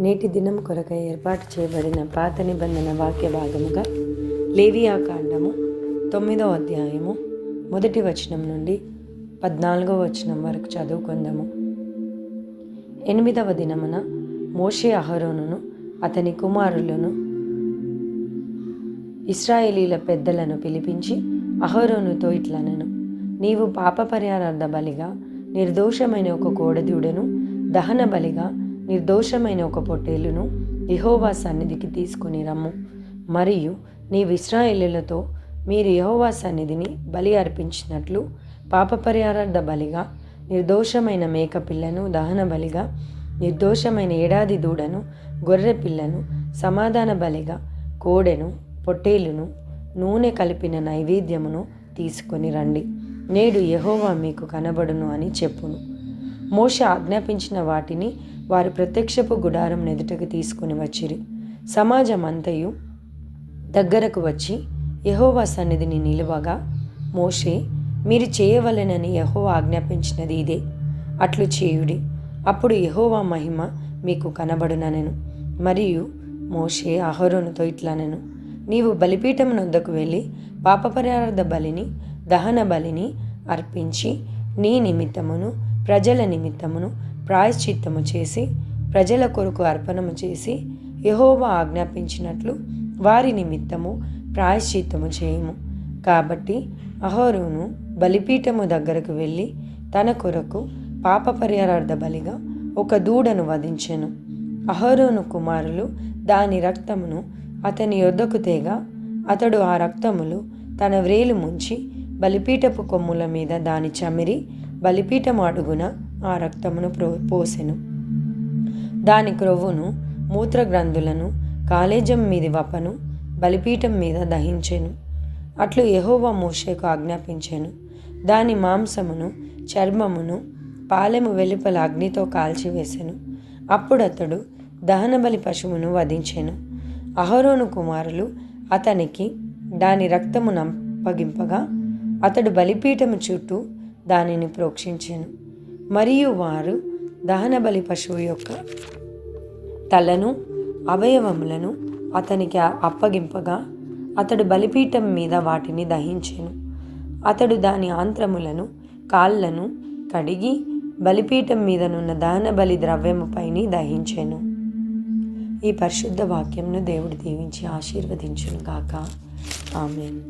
నేటి దినం కొరకై ఏర్పాటు చేయబడిన పాత నిబంధన వాక్య భాగముగా లేవియా కాండము 9వ అధ్యాయము 1వ వచనం నుండి 14వ వచనం వరకు చదువుకుందాము. 8వ దినమున మోషే అహరోనును అతని కుమారులను ఇశ్రాయేలీల పెద్దలను పిలిపించి అహరోనుతో ఇట్లనెను, నీవు పాప పరిహారార్థ బలిగా నిర్దోషమైన ఒక కోడెదూడను, దహన బలిగా నిర్దోషమైన ఒక పొట్టేలును యెహోవా సన్నిధికి తీసుకుని రమ్ము. మరియు నీవు ఇశ్రాయేలీయులతో మీరు యెహోవా సన్నిధిని బలి అర్పించినట్లు పాప పరిహారార్థ బలిగా నిర్దోషమైన మేకపిల్లను, దహన బలిగా నిర్దోషమైన ఏడాది దూడను, గొర్రె పిల్లను, సమాధాన బలిగా కోడెను, పొట్టేలును, నూనె కలిపిన నైవేద్యమును తీసుకొని రండి. నేడు యెహోవా మీకు కనబడును అని చెప్పును. మోషే ఆజ్ఞాపించిన వాటిని వారు ప్రత్యక్షపు గుడారం ఎదుటకు తీసుకుని వచ్చిరి. సమాజమంతయు దగ్గరకు వచ్చి యెహోవా సన్నిధిని నిలువగా మోషే, మీరు చేయవలెనని యెహోవా ఆజ్ఞాపించినది ఇదే, అట్లు చేయుడి, అప్పుడు యెహోవా మహిమ మీకు కనబడుననెను. మరియు మోషే అహరోనుతో ఇట్లనెను, నీవు బలిపీఠం నొద్దకు వెళ్ళి పాప పరిహారార్థ బలిని, దహన బలిని అర్పించి నీ నిమిత్తమును ప్రజల నిమిత్తమును ప్రాయశ్చిత్తము చేసి ప్రజల కొరకు అర్పణము చేసి యెహోవా ఆజ్ఞాపించినట్లు వారి నిమిత్తము ప్రాయశ్చిత్తము చేయము. కాబట్టి అహరోను బలిపీఠము దగ్గరకు వెళ్ళి తన కొరకు పాప పరిహారార్థ బలిగా ఒక దూడను వధించెను. అహరోను కుమారులు దాని రక్తమును అతని యొద్దకు తేగా అతడు ఆ రక్తములు తన వ్రేలు ముంచి బలిపీఠపు కొమ్ముల మీద దాని చమిరి బలిపీఠము అడుగున ఆ రక్తమును పోసెను. దాని క్రొవ్వును, మూత్రగ్రంథులను, కాలేజం మీది వపను బలిపీఠం మీద దహించెను. అట్లు యెహోవా మోషేకు ఆజ్ఞాపించెను. దాని మాంసమును, చర్మమును పాలెము వెలుపల అగ్నితో కాల్చివేసెను. అప్పుడతడు దహనబలి పశువును వధించెను. అహరోను కుమారులు అతనికి దాని రక్తమును అప్పగింపగా అతడు బలిపీఠము చుట్టూ దానిని ప్రోక్షించెను. మరియు వారు దహనబలి పశువు యొక్క తలను, అవయవములను అతనికి అప్పగింపగా అతడు బలిపీఠం మీద వాటిని దహించెను. అతడు దాని ఆంత్రములను, కాళ్ళను కడిగి బలిపీఠం మీదనున్న దహనబలి ద్రవ్యముపైని దహించెను. ఈ పరిశుద్ధ వాక్యంను దేవుడు దీవించి ఆశీర్వదించును గాక. ఆమేన్.